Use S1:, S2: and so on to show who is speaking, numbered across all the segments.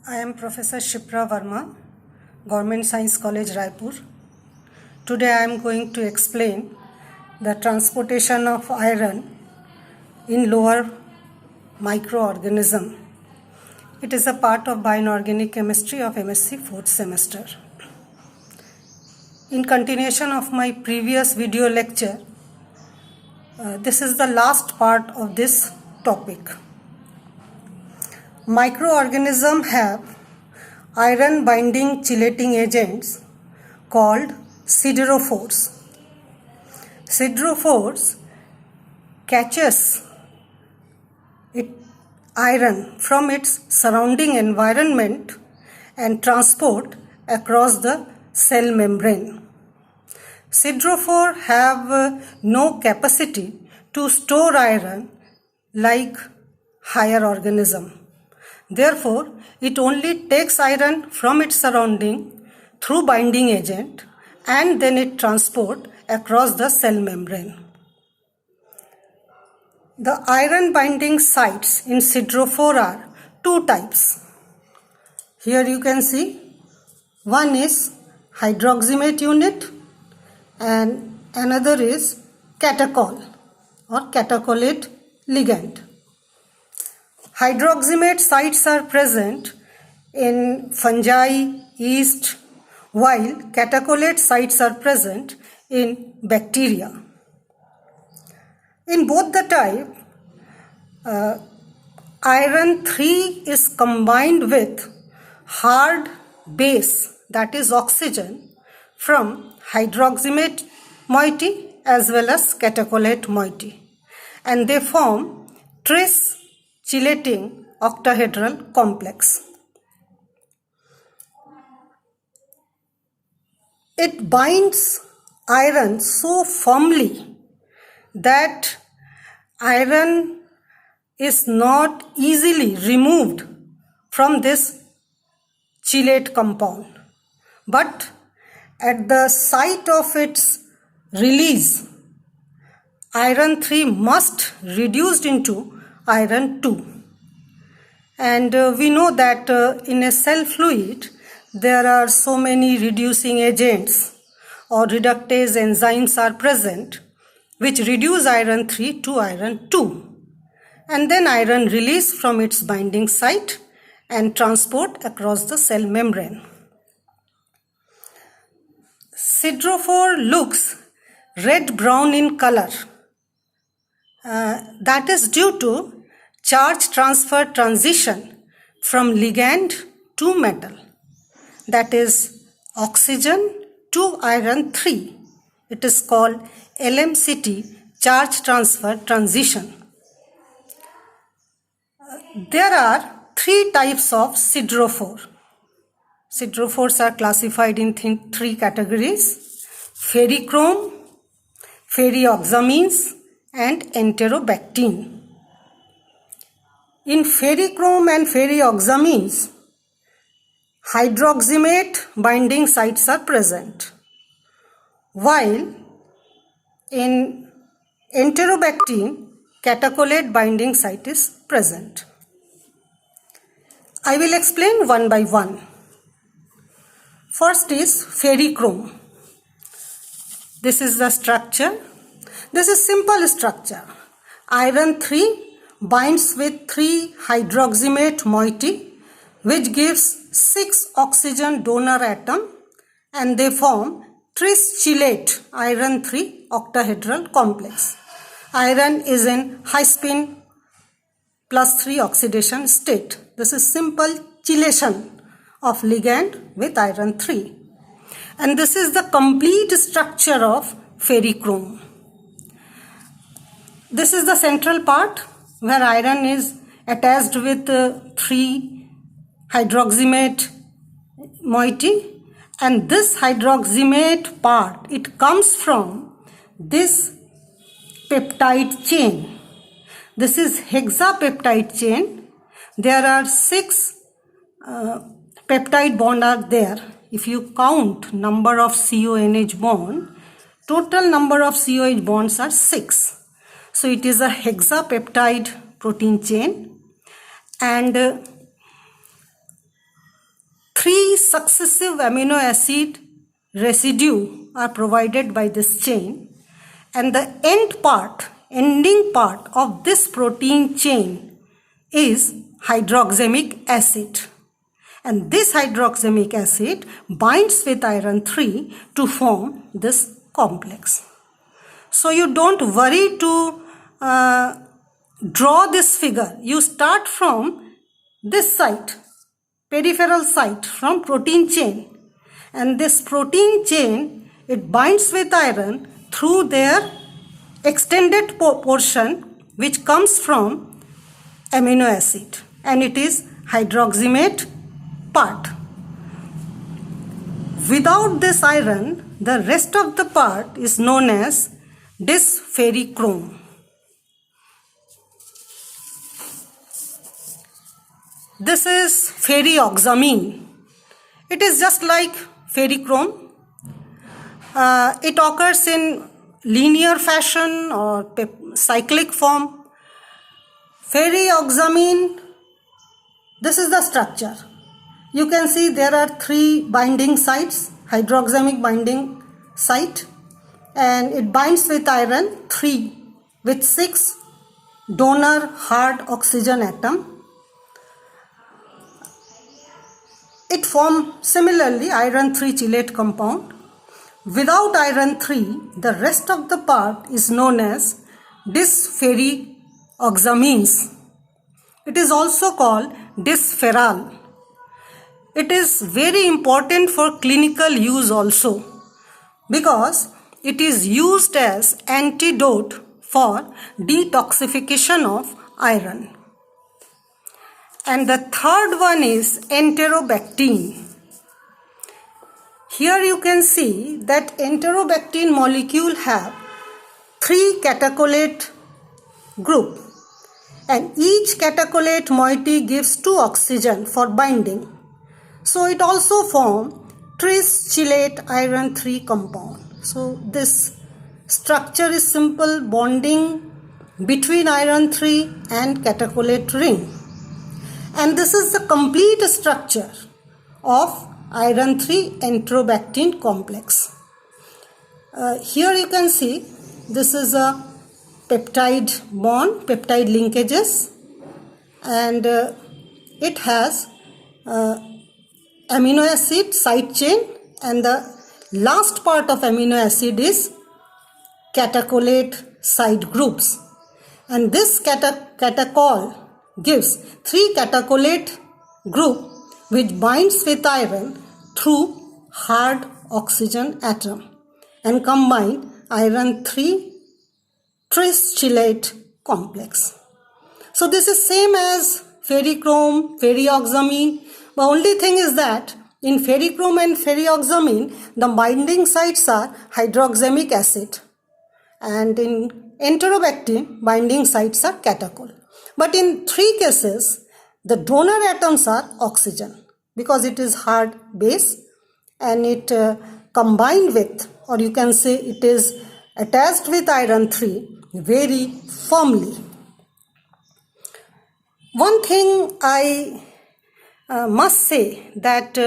S1: I am Professor Shipra Verma, Government Science College, Raipur. Today I am going to explain the transportation of iron in lower microorganism. It is a part of bioinorganic chemistry of MSc 4th semester. In continuation of my previous video lecture, this is the last part of this topic. Microorganisms have iron binding chelating agents called siderophores. Siderophores catches iron from its surrounding environment and transport across the cell membrane. Siderophores have no capacity to store iron like higher organism. Therefore, it only takes iron from its surrounding through binding agent and then it transport across the cell membrane. The iron binding sites in siderophore are two types. Here you can see one is hydroxymate unit and another is catechol or catecholate ligand. Hydroxymate sites are present in fungi, yeast, while catecholate sites are present in bacteria. In both the type, iron 3 is combined with hard base, that is oxygen, from hydroxymate moiety as well as catecholate moiety, and they form tris chelating octahedral complex. It binds iron so firmly that iron is not easily removed from this chelate compound, but at the site of its release, iron 3 must reduced into iron 2. And we know that in a cell fluid there are so many reducing agents or reductase enzymes are present which reduce iron 3 to iron 2, and then iron release from its binding site and transport across the cell membrane. Siderophore looks red-brown in color. That is due to charge transfer transition from ligand to metal, that is oxygen to iron 3. It is called LMCT, charge transfer transition. There are three types of siderophore. Siderophores are classified in three categories: ferrichrome, ferrioxamines, and enterobactene. In ferrichrome and ferrioxamines, hydroxymate binding sites are present, while in enterobactene, catecholate binding site is present. I will explain one by one. First is ferrichrome. This is the structure. This is simple structure. Iron 3 binds with 3 hydroxymate moiety, which gives 6 oxygen donor atom, and they form tris chelate iron 3 octahedral complex. Iron is in high spin +3 oxidation state. This is simple chelation of ligand with iron 3. And this is the complete structure of ferrichrome. This is the central part where iron is attached with 3 hydroxymate moiety, and this hydroxymate part, it comes from this peptide chain. This is hexapeptide chain. There are 6 peptide bonds are there. If you count number of CONH bond, total number of COH bonds are 6. So it is a hexapeptide protein chain, and 3 successive amino acid residue are provided by this chain, and the ending part of this protein chain is hydroxamic acid. And this hydroxamic acid binds with iron 3 to form this complex. So you don't worry to draw this figure. You start from this site, peripheral site, from protein chain. And this protein chain, it binds with iron through their extended portion which comes from amino acid, and it is hydroxymate part. Without this iron, the rest of the part is known as dysferrichrome. This is ferrioxamine. It is just like ferrichrome. It occurs in linear fashion or cyclic form. Ferrioxamine, this is the structure. You can see there are 3 binding sites, hydroxamic binding site, and it binds with iron 3 with 6 donor hard oxygen atom. It forms similarly iron 3 chelate compound. Without iron 3, the rest of the part is known as dysferrioxamines. It is also called dysferral. It is very important for clinical use also, because it is used as antidote for detoxification of iron. And the third one is enterobactin. Here you can see that enterobactin molecule have 3 catecholate group, and each catecholate moiety gives 2 oxygen for binding. So it also forms tris chelate iron 3 compound. So this structure is simple bonding between iron 3 and catecholate ring. And this is the complete structure of iron 3 enterobactin complex. Here you can see this is a peptide bond, peptide linkages, and it has amino acid side chain, and the last part of amino acid is catecholate side groups, and this catechol gives 3 catecholate group which binds with iron through hard oxygen atom and combine iron 3 tris chelate complex. So this is same as ferrichrome, ferrioxamine. The only thing is that in ferrichrome and ferrioxamine, the binding sites are hydroxamic acid, and in enterobactin, binding sites are catechol. But in 3 cases, the donor atoms are oxygen, because it is hard base and it combined with, or you can say it is attached with iron 3 very firmly. One thing I must say that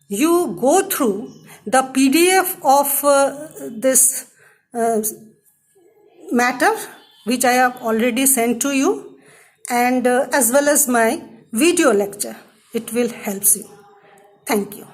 S1: you go through the PDF of this matter which I have already sent to you, and as well as my video lecture. It will help you. Thank you.